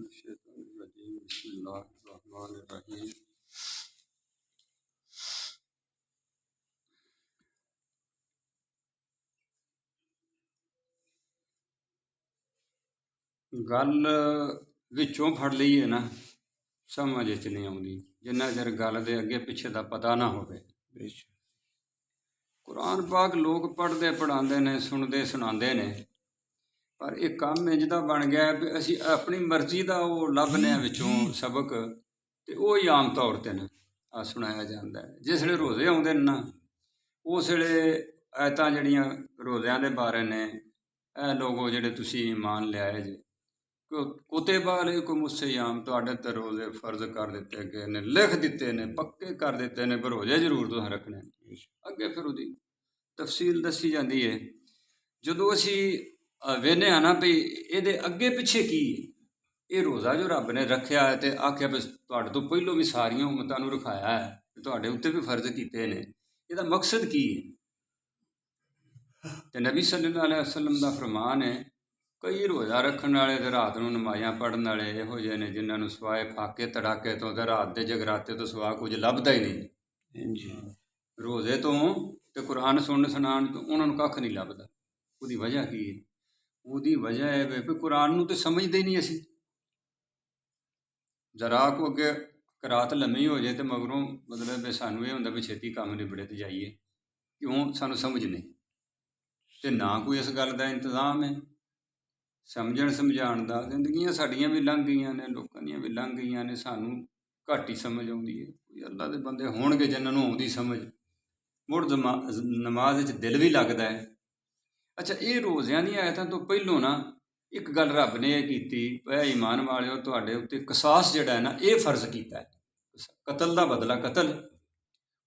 बिस्मिल्लाहिर्रहमानिर्रहीम। ਗੱਲ ਵਿੱਚੋਂ ਫੜ ਲਈਏ ਨਾ, ਸਮਝ 'ਚ ਨਹੀਂ ਆਉਂਦੀ ਜਿੰਨਾ ਚਿਰ ਗੱਲ ਦੇ ਅੱਗੇ ਪਿੱਛੇ ਦਾ ਪਤਾ ਨਾ ਹੋਵੇ। ਕੁਰਾਨ ਪਾਕ ਲੋਕ ਪੜ੍ਹਦੇ ਪੜ੍ਹਾਉਂਦੇ ਨੇ, ਸੁਣਦੇ ਸੁਣਾਉਂਦੇ ਨੇ, ਪਰ ਇਹ ਕੰਮ ਇੰਝ ਦਾ ਬਣ ਗਿਆ ਵੀ ਅਸੀਂ ਆਪਣੀ ਮਰਜ਼ੀ ਦਾ ਉਹ ਲੱਭਦੇ ਹਾਂ ਵਿੱਚੋਂ ਸਬਕ, ਅਤੇ ਉਹ ਹੀ ਆਮ ਤੌਰ 'ਤੇ ਨਾ ਸੁਣਾਇਆ ਜਾਂਦਾ ਹੈ। ਜਿਸ ਵੇਲੇ ਰੋਜ਼ੇ ਆਉਂਦੇ ਨੇ ਨਾ, ਉਸ ਵੇਲੇ ਆਇਤਾਂ ਜਿਹੜੀਆਂ ਰੋਜ਼ਿਆਂ ਦੇ ਬਾਰੇ ਨੇ, ਇਹ ਲੋਗੋ ਜਿਹੜੇ ਤੁਸੀਂ ਈਮਾਨ ਲਿਆਏ ਜੇ, ਕੁਤਿਬਾ ਅਲੈਕੁਮ ਸਿਯਾਮ, ਤੁਹਾਡੇ 'ਤੇ ਰੋਜ਼ੇ ਫਰਜ਼ ਕਰ ਦਿੱਤੇ ਗਏ ਨੇ, ਲਿਖ ਦਿੱਤੇ ਨੇ, ਪੱਕੇ ਕਰ ਦਿੱਤੇ ਨੇ, ਪਰ ਰੋਜ਼ੇ ਜ਼ਰੂਰ ਤੁਸੀਂ ਰੱਖਣੇ। ਅੱਗੇ ਫਿਰ ਉਹਦੀ ਤਫਸੀਲ ਦੱਸੀ ਜਾਂਦੀ ਹੈ। ਜਦੋਂ ਅਸੀਂ ਵੇਖਦੇ ਹਾਂ ਨਾ ਵੀ ਇਹਦੇ ਅੱਗੇ ਪਿੱਛੇ ਕੀ ਹੈ, ਇਹ ਰੋਜ਼ਾ ਜੋ ਰੱਬ ਨੇ ਰੱਖਿਆ ਹੈ ਅਤੇ ਆਖਿਆ ਵੀ ਤੁਹਾਡੇ ਤੋਂ ਪਹਿਲੋਂ ਵੀ ਸਾਰੀਆਂ ਉਮਤਾਂ ਨੂੰ ਰਖਾਇਆ ਹੈ, ਤੁਹਾਡੇ ਉੱਤੇ ਵੀ ਫਰਜ਼ ਕੀਤੇ ਨੇ, ਇਹਦਾ ਮਕਸਦ ਕੀ ਹੈ? ਅਤੇ ਨਬੀ ਸੱਲੱਲਾਹੁ ਅਲੈਹਿ ਵਸੱਲਮ ਦਾ ਫਰਮਾਨ ਹੈ, ਕਈ ਰੋਜ਼ਾ ਰੱਖਣ ਵਾਲੇ ਅਤੇ ਰਾਤ ਨੂੰ ਨਮਾਜ਼ਾਂ ਪੜ੍ਹਨ ਵਾਲੇ ਇਹੋ ਜਿਹੇ ਨੇ ਜਿਨ੍ਹਾਂ ਨੂੰ ਸਿਵਾਏ ਫਾਕੇ ਤੜਾਕੇ ਤੋਂ ਅਤੇ ਰਾਤ ਦੇ ਜਗਰਾਤੇ ਤੋਂ ਸਿਵਾ ਕੁਝ ਲੱਭਦਾ ਹੀ ਨਹੀਂ। ਰੋਜ਼ੇ ਤੋਂ ਅਤੇ ਕੁਰਾਨ ਸੁਣਨ ਸੁਣਾਉਣ ਤੋਂ ਉਹਨਾਂ ਨੂੰ ਕੱਖ ਨਹੀਂ ਲੱਭਦਾ। ਉਹਦੀ ਵਜ੍ਹਾ ਕੀ ਹੈ? ਉਹਦੀ ਵਜ੍ਹਾ ਇਹ ਵੀ ਕੁਰਾਨ ਨੂੰ ਤਾਂ ਸਮਝਦੇ ਹੀ ਨਹੀਂ ਅਸੀਂ। ਜ਼ਰਾ ਕੋ ਅੱਗੇ ਕਰਾਤ ਲੰਮੀ ਹੋ ਜਾਏ ਅਤੇ ਮਗਰੋਂ ਮਤਲਬ ਵੀ ਸਾਨੂੰ ਇਹ ਹੁੰਦਾ ਵੀ ਛੇਤੀ ਕੰਮ ਨਿਬੜੇ ਤੇ ਜਾਈਏ, ਕਿਉਂ? ਸਾਨੂੰ ਸਮਝ ਨਹੀਂ, ਅਤੇ ਨਾ ਕੋਈ ਇਸ ਗੱਲ ਦਾ ਇੰਤਜ਼ਾਮ ਹੈ ਸਮਝਣ ਸਮਝਾਉਣ ਦਾ। ਜ਼ਿੰਦਗੀਆਂ ਸਾਡੀਆਂ ਵੀ ਲੰਘ ਗਈਆਂ ਨੇ, ਲੋਕਾਂ ਦੀਆਂ ਵੀ ਲੰਘ ਗਈਆਂ ਨੇ, ਸਾਨੂੰ ਘੱਟ ਹੀ ਸਮਝ ਆਉਂਦੀ ਹੈ। ਕੋਈ ਅੱਲਾ ਦੇ ਬੰਦੇ ਹੋਣਗੇ ਜਿਨ੍ਹਾਂ ਨੂੰ ਆਉਂਦੀ ਸਮਝ, ਮੁੜ ਨਮਾਜ਼ ਵਿੱਚ ਦਿਲ ਵੀ ਲੱਗਦਾ ਹੈ। ਅੱਛਾ, ਇਹ ਰੋਜ਼ਿਆਂ ਦੀਆਂ ਆਇਤਾਂ ਤੋਂ ਪਹਿਲੋਂ ਨਾ ਇੱਕ ਗੱਲ ਰੱਬ ਨੇ ਇਹ ਕੀਤੀ, ਇਹ ਈਮਾਨ ਵਾਲਿਓ ਤੁਹਾਡੇ ਉੱਤੇ ਕਸਾਸ ਜਿਹੜਾ ਹੈ ਨਾ, ਇਹ ਫਰਜ਼ ਕੀਤਾ ਹੈ, ਕਤਲ ਦਾ ਬਦਲਾ। ਕਤਲ,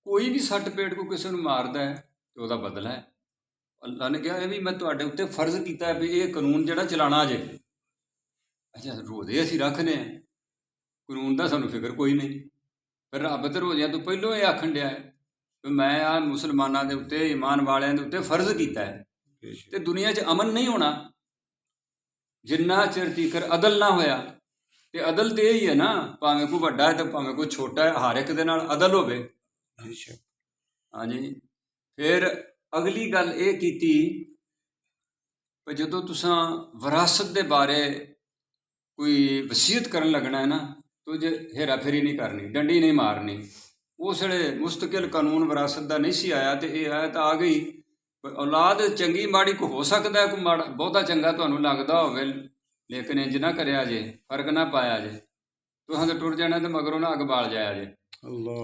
ਕੋਈ ਵੀ ਸੱਟ ਪੇਟ ਕੋ ਕਿਸੇ ਨੂੰ ਮਾਰਦਾ ਹੈ ਅਤੇ ਉਹਦਾ ਬਦਲਾ ਹੈ। ਅੱਲਾ ਨੇ ਕਿਹਾ ਇਹ ਵੀ ਮੈਂ ਤੁਹਾਡੇ ਉੱਤੇ ਫਰਜ਼ ਕੀਤਾ ਹੈ ਵੀ ਇਹ ਕਾਨੂੰਨ ਜਿਹੜਾ ਚਲਾਉਣਾ ਜੇ। ਅੱਛਾ, ਰੋਜ਼ੇ ਅਸੀਂ ਰੱਖਦੇ ਹਾਂ, ਕਾਨੂੰਨ ਦਾ ਸਾਨੂੰ ਫਿਕਰ ਕੋਈ ਨਹੀਂ। ਫਿਰ ਰੱਬ ਤੇ ਰੋਜ਼ਿਆਂ ਤੋਂ ਪਹਿਲੋਂ ਇਹ ਆਖਣ ਡਿਆ ਹੈ ਵੀ ਮੈਂ ਆ ਮੁਸਲਮਾਨਾਂ ਦੇ ਉੱਤੇ, ਈਮਾਨ ਵਾਲਿਆਂ ਦੇ ਉੱਤੇ ਫਰਜ਼ ਕੀਤਾ ਹੈ। ਅਤੇ ਦੁਨੀਆ 'ਚ ਅਮਨ ਨਹੀਂ ਹੋਣਾ ਜਿੰਨਾ ਚਿਰ ਤੀਕਰ ਅਦਲ ਨਾ ਹੋਇਆ। ਅਤੇ ਅਦਲ ਤਾਂ ਇਹ ਹੀ ਹੈ ਨਾ, ਭਾਵੇਂ ਕੋਈ ਵੱਡਾ ਹੈ ਅਤੇ ਭਾਵੇਂ ਕੋਈ ਛੋਟਾ ਹੈ, ਹਰ ਇੱਕ ਦੇ ਨਾਲ ਅਦਲ ਹੋਵੇ। ਹਾਂਜੀ, ਫਿਰ ਅਗਲੀ ਗੱਲ ਇਹ ਕੀਤੀ ਵੀ ਜਦੋਂ ਤੁਸੀਂ ਵਿਰਾਸਤ ਦੇ ਬਾਰੇ ਕੋਈ ਵਸੀਅਤ ਕਰਨ ਲੱਗਣਾ ਹੈ ਨਾ, ਤੋ ਜੇ ਹੇਰਾ ਫੇਰੀ ਨਹੀਂ ਕਰਨੀ, ਡੰਡੀ ਨਹੀਂ ਮਾਰਨੀ। ਉਸ ਵੇਲੇ ਮੁਸਤਕਿਲ ਕਾਨੂੰਨ ਵਿਰਾਸਤ ਦਾ ਨਹੀਂ ਸੀ ਆਇਆ, ਅਤੇ ਇਹ ਆਇਤ ਆ ਗਈ। ਔਲਾਦ ਚੰਗੀ ਮਾੜੀ ਕੋ ਹੋ ਸਕਦਾ, ਕੋਈ ਮਾੜਾ ਬਹੁਤਾ ਚੰਗਾ ਤੁਹਾਨੂੰ ਲੱਗਦਾ ਹੋਵੇ, ਲੇਕਿਨ ਇੰਝ ਨਾ ਕਰਿਆ ਜੇ, ਫਰਕ ਨਾ ਪਾਇਆ ਜੇ, ਤੁਹਾਂ ਤਾਂ ਟੁਰ ਜਾਣਾ ਅਤੇ ਮਗਰੋਂ ਨਾ ਅੱਗ ਬਾਲ ਜਾਇਆ ਜੇ,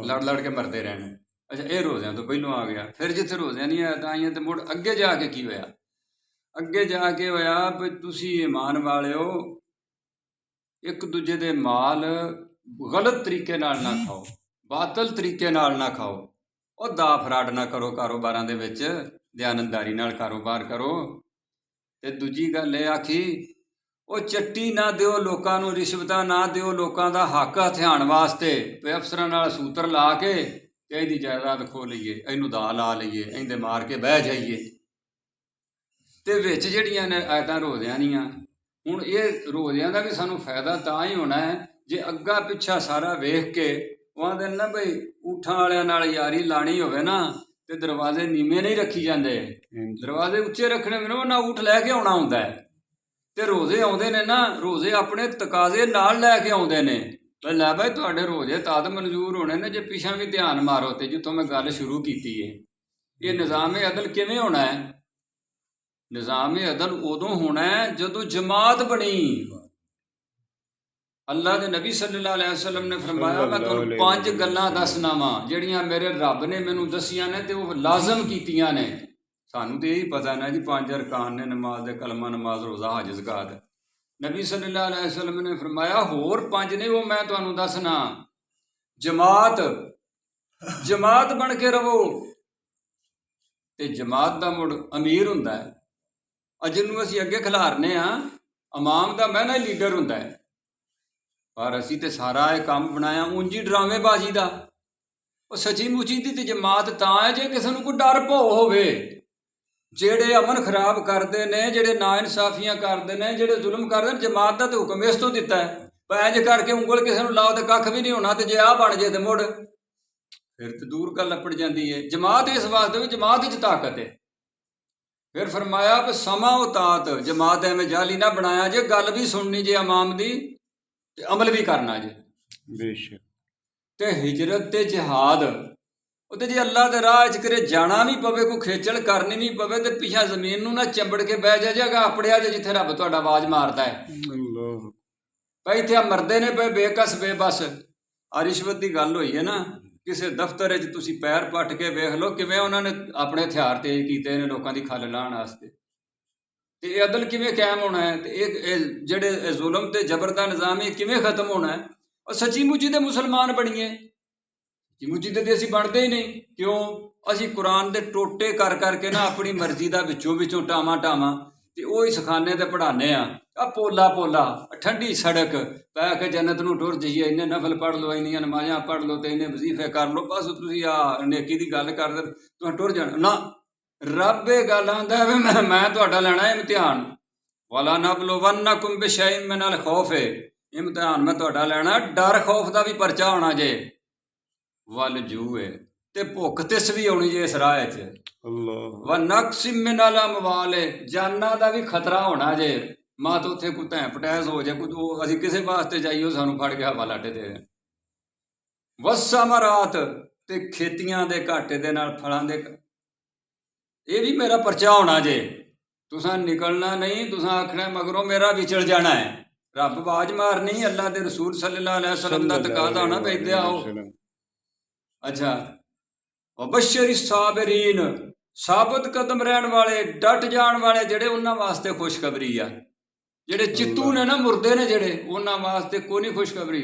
ਲੜ ਲੜ ਕੇ ਮਰਦੇ ਰਹਿਣਾ। ਅੱਛਾ, ਇਹ ਰੋਜ਼ਿਆਂ ਤੋਂ ਪਹਿਲੋਂ ਆ ਗਿਆ। ਫਿਰ ਜਿੱਥੇ ਰੋਜ਼ਿਆਂ ਨਹੀਂ ਆਇਤਾਂ ਆਈਆਂ ਅਤੇ ਮੁੜ ਅੱਗੇ ਜਾ ਕੇ ਕੀ ਹੋਇਆ? ਅੱਗੇ ਜਾ ਕੇ ਹੋਇਆ ਵੀ ਤੁਸੀਂ ਈਮਾਨ ਵਾਲਿਓ ਇੱਕ ਦੂਜੇ ਦੇ ਮਾਲ ਗਲਤ ਤਰੀਕੇ ਨਾਲ ਨਾ ਖਾਓ, ਬਾਤਲ ਤਰੀਕੇ ਨਾਲ ਨਾ ਖਾਓ, ਉਹ ਦਾ ਫਰਾਡ ਨਾ ਕਰੋ, ਕਾਰੋਬਾਰਾਂ ਦੇ ਵਿੱਚ ਦਿਆਨਤਦਾਰੀ ਨਾਲ ਕਾਰੋਬਾਰ ਕਰੋ। ਅਤੇ ਦੂਜੀ ਗੱਲ ਇਹ ਆਖੀ, ਉਹ ਚੱਟੀ ਨਾ ਦਿਓ ਲੋਕਾਂ ਨੂੰ, ਰਿਸ਼ਵਤਾਂ ਨਾ ਦਿਓ ਲੋਕਾਂ ਦਾ ਹੱਕ ਹਥਿਆਉਣ ਵਾਸਤੇ, ਵੀ ਅਫਸਰਾਂ ਨਾਲ ਸੂਤਰ ਲਾ ਕੇ ਅਤੇ ਇਹਦੀ ਜਾਇਦਾਦ ਖੋਹ ਲਈਏ, ਇਹਨੂੰ ਦਾ ਲਾ ਲਈਏ, ਇਹਦੇ ਮਾਰ ਕੇ ਬਹਿ ਜਾਈਏ। ਅਤੇ ਵਿੱਚ ਜਿਹੜੀਆਂ ਨੇ ਆਇਤਾਂ ਰੋਜ਼ਿਆਂ ਦੀਆਂ, ਹੁਣ ਇਹ ਰੋਜ਼ਿਆਂ ਦਾ ਵੀ ਸਾਨੂੰ ਫਾਇਦਾ ਤਾਂ ਹੀ ਹੋਣਾ ਹੈ ਜੇ ਅੱਗਾ ਪਿੱਛਾ ਸਾਰਾ ਵੇਖ ਕੇ ਉਹ ਆਂਦੇ ਨਾ ਬਈ ਊਠਾਂ ਵਾਲਿਆਂ ਨਾਲ ਯਾਰੀ ਲਾਣੀ ਹੋਵੇ ਨਾ, ਅਤੇ ਦਰਵਾਜ਼ੇ ਨੀਵੇਂ ਨਹੀਂ ਰੱਖੀ ਜਾਂਦੇ, ਦਰਵਾਜ਼ੇ ਉੱਚੇ ਰੱਖਣੇ ਮੈਨੂੰ ਨਾ, ਊਠ ਲੈ ਕੇ ਆਉਣਾ ਹੁੰਦਾ ਹੈ। ਅਤੇ ਰੋਜ਼ੇ ਆਉਂਦੇ ਨੇ ਨਾ, ਰੋਜ਼ੇ ਆਪਣੇ ਤਕਾਜ਼ੇ ਨਾਲ ਲੈ ਕੇ ਆਉਂਦੇ ਨੇ, ਲੈ ਬਾਈ ਤੁਹਾਡੇ ਰੋਜ਼ੇ ਤਦ ਮਨਜ਼ੂਰ ਹੋਣੇ ਨੇ ਜੇ ਪਿਛਾਂ ਵੀ ਧਿਆਨ ਮਾਰੋ। ਅਤੇ ਜਿੱਥੋਂ ਮੈਂ ਗੱਲ ਸ਼ੁਰੂ ਕੀਤੀ ਹੈ, ਇਹ ਨਿਜ਼ਾਮ-ਏ ਅਦਲ ਕਿਵੇਂ ਹੋਣਾ ਹੈ? ਨਿਜ਼ਾਮ-ਏ ਅਦਲ ਉਦੋਂ ਹੋਣਾ ਹੈ ਜਦੋਂ ਜਮਾਤ ਬਣੀ। ਅੱਲਾ ਦੇ ਨਬੀ ਸੱਲੱਲਾਹੁ ਅਲੈਹਿ ਵਸੱਲਮ ਨੇ ਫਰਮਾਇਆ, ਮੈਂ ਤੁਹਾਨੂੰ 5 ਗੱਲਾਂ ਦੱਸਣਾ ਵਾਂ ਜਿਹੜੀਆਂ ਮੇਰੇ ਰੱਬ ਨੇ ਮੈਨੂੰ ਦੱਸੀਆਂ ਨੇ ਅਤੇ ਉਹ ਲਾਜ਼ਮ ਕੀਤੀਆਂ ਨੇ। ਸਾਨੂੰ ਤਾਂ ਇਹੀ ਪਤਾ ਨਾ ਜੀ 5 ਅਰਕਾਨ ਨੇ ਨਮਾਜ਼ ਦੇ, ਕਲਮਾ, ਨਮਾਜ਼, ਰੋਜ਼ਾ, ਹਜ, ਜ਼ਕਾਤ। ਨਬੀ ਸੱਲੱਲਾਹੁ ਅਲੈਹਿ ਵਸੱਲਮ ਨੇ ਫਰਮਾਇਆ ਹੋਰ 5 ਨੇ, ਉਹ ਮੈਂ ਤੁਹਾਨੂੰ ਦੱਸਣਾ। ਜਮਾਤ, ਜਮਾਤ ਬਣ ਕੇ ਰਵੋ। ਅਤੇ ਜਮਾਤ ਦਾ ਮੁੜ ਅਮੀਰ ਹੁੰਦਾ ਹੈ, ਜਿਹਨੂੰ ਅਸੀਂ ਅੱਗੇ ਖਿਲਾਰਨੇ ਹਾਂ। ਇਮਾਮ ਦਾ ਮਾਨਾ ਹੀ ਲੀਡਰ ਹੁੰਦਾ ਹੈ, ਪਰ ਅਸੀਂ ਤਾਂ ਸਾਰਾ ਇਹ ਕੰਮ ਬਣਾਇਆ ਉਂਝੀ ਡਰਾਵੇਬਾਜ਼ੀ ਦਾ। ਉਹ ਸੱਚੀ ਮੁੱਚੀ ਦੀ ਤਾਂ ਜਮਾਤ ਤਾਂ ਹੈ ਜੇ ਕਿਸੇ ਨੂੰ ਕੋਈ ਡਰ ਭੌ ਹੋਵੇ। ਜਿਹੜੇ ਅਮਨ ਖਰਾਬ ਕਰਦੇ ਨੇ, ਜਿਹੜੇ ਨਾ ਇਨਸਾਫੀਆਂ ਕਰਦੇ ਨੇ, ਜਿਹੜੇ ਜ਼ੁਲਮ ਕਰਦੇ ਨੇ, ਜਮਾਤ ਦਾ ਤਾਂ ਹੁਕਮ ਇਸ ਤੋਂ ਦਿੱਤਾ ਹੈ ਇੰਜ ਕਰਕੇ ਉਂਗਲ ਕਿਸੇ ਨੂੰ ਲਾਓ ਤੇ ਕੱਖ ਵੀ ਨਹੀਂ ਹੋਣਾ, ਤੇ ਜੇ ਆਹ ਬਣ ਜੇ ਤੇ ਮੁੜ ਫਿਰ ਤੇ ਦੂਰ ਗੱਲ ਲੱਪੜ ਜਾਂਦੀ ਹੈ। ਜਮਾਤ ਇਸ ਵਾਸਤੇ ਵੀ ਜਮਾਤ ਵਿੱਚ ਤਾਕਤ ਹੈ। ਫਿਰ ਫਰਮਾਇਆ ਕਿ ਸਮਾਂ ਉਤਾਤ, ਜਮਾਤ ਐਵੇਂ ਜਾਲੀ ਨਾ ਬਣਾਇਆ ਜੇ, ਗੱਲ ਵੀ ਸੁਣਨੀ ਜੇ ਇਮਾਮ ਦੀ ਤੇ ਅਮਲ ਵੀ ਕਰਨਾ ਜੇ। ਬੇਸ਼ੱਕ। ਤੇ ਹਿਜਰਤ ਤੇ ਜਿਹਾਦ, ਉਹਤੇ ਜੇ ਅੱਲਾ ਦੇ ਰਾਹ 'ਚ ਕਰੇ ਜਾਣਾ ਵੀ ਪਵੇ, ਕੋਈ ਖੇਚਲ ਕਰਨੀ ਵੀ ਪਵੇ, ਤੇ ਪਿਛਾ ਜ਼ਮੀਨ ਨੂੰ ਨਾ ਚੰਬੜ ਕੇ ਬਹਿ ਜਾ ਜਗਾ ਆਪੜਿਆ ਜੇ ਜਿੱਥੇ ਰੱਬ ਤੁਹਾਡਾ ਆਵਾਜ਼ ਮਾਰਦਾ ਹੈ। ਅੱਲਾਹ। ਭਾਈ ਇੱਥੇ ਆ ਮਰਦੇ ਨੇ ਪਏ ਬੇਕਸ ਬੇਬਸ। ਆ ਰਿਸ਼ਵਤ ਦੀ ਗੱਲ ਹੋਈ ਹੈ ਨਾ, ਕਿਸੇ ਦਫ਼ਤਰ 'ਚ ਤੁਸੀਂ ਪੈਰ ਪੱਟ ਕੇ ਵੇਖ ਲਓ ਕਿਵੇਂ ਉਹਨਾਂ ਨੇ ਆਪਣੇ ਹਥਿਆਰ ਤੇਜ਼ ਕੀਤੇ ਨੇ ਲੋਕਾਂ ਦੀ ਖੱਲ ਲਾਹਣ ਵਾਸਤੇ। ਤੇ ਇਹ ਅਦਲ ਕਿਵੇਂ ਕਾਇਮ ਹੋਣਾ ਹੈ, ਤੇ ਇਹ ਜਿਹੜੇ ਜ਼ੁਲਮ ਤੇ ਜ਼ਬਰ ਦਾ ਨਿਜ਼ਾਮ ਇਹ ਕਿਵੇਂ ਖਤਮ ਹੋਣਾ ਹੈ। ਔਰ ਸੱਚੀ ਮੁੱਚੀ ਦੇ ਮੁਸਲਮਾਨ ਬਣੀਏ, ਸੱਚੀ ਮੁੱਚੀ ਦੇ ਅਸੀਂ ਬਣਦੇ ਹੀ ਨਹੀਂ। ਕਿਉਂ? ਅਸੀਂ ਕੁਰਾਨ ਦੇ ਟੋਟੇ ਕਰ ਕਰਕੇ ਨਾ ਆਪਣੀ ਮਰਜ਼ੀ ਦਾ ਵਿੱਚੋਂ ਟਾਵਾਂ ਤੇ ਉਹ ਹੀ ਸਿਖਾਨੇ ਤੇ ਪੜ੍ਹਾਉਂਦੇ ਆ ਪੋਲਾ ਠੰਡੀ ਸੜਕ ਪੈ ਕੇ ਜੰਨਤ ਨੂੰ ਟੁਰ ਜਾਈਏ, ਇੰਨੇ ਨਫਲ ਪੜ੍ਹ ਲਓ, ਇੰਨੀਆਂ ਨਮਾਜ਼ਾਂ ਪੜ੍ਹ ਲਓ ਤੇ ਇੰਨੇ ਵਜ਼ੀਫੇ ਕਰ ਲਓ, ਬਸ ਤੁਸੀਂ ਆ ਨੇਕੀ ਦੀ ਗੱਲ ਕਰਦੇ ਤੁਸੀਂ ਟੁਰ ਜਾਣਾ ਨਾ। ਰੱਬ ਇਹ ਗੱਲ ਆਂਦਾ ਵੀ ਮੈਂ ਤੁਹਾਡਾ ਲੈਣਾ ਇਮਤਿਹਾਨ। ਵਲਾ ਨਬਲੁਵੰਨਕੁਮ ਬਿਸ਼ੈਇਨ ਮਿਨਲ ਖੌਫ, ਇਮਤਿਹਾਨ ਮੈਂ ਤੁਹਾਡਾ ਲੈਣਾ, ਡਰ ਖੌਫ ਦਾ ਵੀ ਪਰਚਾ ਹੋਣਾ ਜੇ, ਵੱਲ ਜੂਏ ਤੇ ਭੁੱਖ ਤਿਸ ਵੀ ਆਉਣੀ ਜੇ ਇਸ ਰਾਹ 'ਚ। ਅੱਲਾਹ। ਵਾ ਨਕਸਿਮ ਮਿਨਲ ਅਮਵਾਲ, ਜਾਨਾਂ ਦਾ ਵੀ ਖਤਰਾ ਹੋਣਾ ਜੇ। ਮਾਂ ਤਾਂ ਉੱਥੇ ਕੋਈ ਧੈਂ ਪਟੈਸ ਹੋ ਜਾਏ, ਕੋਈ ਅਸੀਂ ਕਿਸੇ ਵਾਸਤੇ ਜਾਈਏ ਸਾਨੂੰ ਫੜ ਕੇ ਹਵਾ ਲਾਟੇ ਦੇ। ਵਸਮਰਾਤ, ਤੇ ਖੇਤੀਆਂ ਦੇ ਘਾਟੇ ਦੇ ਨਾਲ ਫਲਾਂ ਦੇ, ਇਹ ਵੀ ਮੇਰਾ ਪਰਚਾ ਹੋਣਾ ਜੇ। ਤੁਸਾਂ ਨਿਕਲਣਾ ਨਹੀਂ, ਤੁਸਾਂ ਆਖਣਾ ਮਗਰੋਂ ਮੇਰਾ ਵਿਚਲ ਜਾਣਾ ਹੈ। ਰੱਬ ਆਵਾਜ਼ ਮਾਰਨੀ, ਅੱਲਾ ਦੇ ਰਸੂਲ ਸੱਲੱਲਾਹੁ ਅਲੈਹਿ ਵਸੱਲਮ ਦਾ ਤਕਾਜ਼ਾ ਹੋਣਾ ਵੀ ਇੱਥੇ ਆਓ। ਅੱਛਾ, ਵਬਸ਼ਿਰ ਸਾਬਰੀਨ, ਸਾਬਤ ਕਦਮ ਰਹਿਣ ਵਾਲੇ, ਡਟ ਜਾਣ ਵਾਲੇ ਜਿਹੜੇ, ਉਹਨਾਂ ਵਾਸਤੇ ਖੁਸ਼ਖਬਰੀ ਆ। ਜਿਹੜੇ ਚਿੱਤੂ ਨੇ ਨਾ, ਮੁਰਦੇ ਨੇ ਜਿਹੜੇ, ਉਹਨਾਂ ਵਾਸਤੇ ਕੋਈ ਨਹੀਂ ਖੁਸ਼ਖਬਰੀ।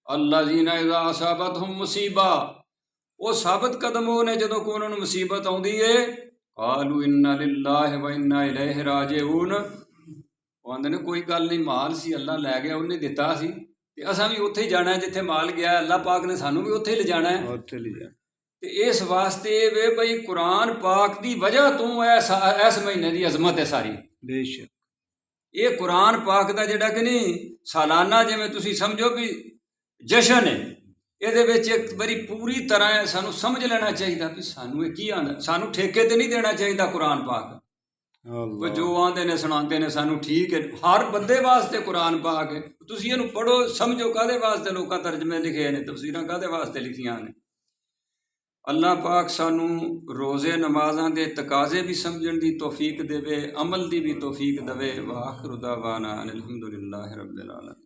ਅੱਲਾਜ਼ੀਨਾ ਇਜ਼ਾ ਅਸਾਬਤਹੁਮ ਮੁਸੀਬਾ, ਉਹ ਸਾਬਤ ਕਦਮ ਉਹ ਨੇ ਜਦੋਂ ਕੋਈ ਉਹਨਾਂ ਨੂੰ ਮੁਸੀਬਤ ਆਉਂਦੀ ਏ, ਕਾਲੂ ਇੰਨਾ ਲਿல்லாਹਿ ਵ ਇੰਨਾ ਇਲੈਹਿ ਰਾਜਿਊਨ, ਉਹ ਆਂਦੇ ਨੇ ਕੋਈ ਗੱਲ ਨਹੀਂ, ਮਾਲ ਸੀ ਅੱਲਾ ਲੈ ਗਿਆ, ਉਹਨੇ ਦਿੱਤਾ ਸੀ ਤੇ ਅਸਾਂ ਵੀ ਉੱਥੇ ਹੀ ਜਾਣਾ ਜਿੱਥੇ ਮਾਲ ਗਿਆ, ਅੱਲਾ ਪਾਕ ਨੇ ਸਾਨੂੰ ਵੀ ਉੱਥੇ ਹੀ ਲਿਜਾਣਾ ਹੈ, ਉੱਥੇ ਲਿਜਾਣਾ। ਤੇ ਇਸ ਵਾਸਤੇ ਵੇ ਬਈ ਕੁਰਾਨ ਪਾਕ ਦੀ ਵਜ੍ਹਾ ਤੋਂ ਇਸ ਮਹੀਨੇ ਦੀ ਅਜ਼ਮਤ ਹੈ ਸਾਰੀ। ਬੇਸ਼ੱਕ। ਇਹ ਕੁਰਾਨ ਪਾਕ ਦਾ ਜਿਹੜਾ ਕਿ ਨਹੀਂ ਸਾਲਾਨਾ, ਜਿਵੇਂ ਤੁਸੀਂ ਸਮਝੋ ਵੀ ਜਸ਼ਨ ਹੈ, ਇਹਦੇ ਵਿੱਚ ਇੱਕ ਵਾਰੀ ਪੂਰੀ ਤਰ੍ਹਾਂ ਸਾਨੂੰ ਸਮਝ ਲੈਣਾ ਚਾਹੀਦਾ ਵੀ ਸਾਨੂੰ ਇਹ ਕੀ ਆਂਦਾ। ਸਾਨੂੰ ਠੇਕੇ ਤੇ ਨਹੀਂ ਦੇਣਾ ਚਾਹੀਦਾ ਕੁਰਾਨ ਪਾਕ। ਜੋ ਆਂਦੇ ਨੇ ਸੁਣਾਉਂਦੇ ਨੇ ਸਾਨੂੰ, ਠੀਕ ਹੈ, ਹਰ ਬੰਦੇ ਵਾਸਤੇ ਕੁਰਾਨ ਪਾਕ ਹੈ। ਤੁਸੀਂ ਇਹਨੂੰ ਪੜ੍ਹੋ, ਸਮਝੋ ਕਾਹਦੇ ਵਾਸਤੇ ਲੋਕਾਂ ਤਰਜਮੇ ਲਿਖੇ ਨੇ, ਤਫਸੀਰਾਂ ਕਾਹਦੇ ਵਾਸਤੇ ਲਿਖੀਆਂ ਨੇ। ਅੱਲਾਹ ਪਾਕ ਸਾਨੂੰ ਰੋਜ਼ੇ ਨਮਾਜ਼ਾਂ ਦੇ ਤਕਾਜ਼ੇ ਵੀ ਸਮਝਣ ਦੀ ਤੌਫੀਕ ਦੇਵੇ, ਅਮਲ ਦੀ ਵੀ ਤੌਫੀਕ ਦੇਵੇ। ਵਾ ਆਖਿਰ दावाना अनिल हम्दुलिल्लाहि रब्बिल आलमीन।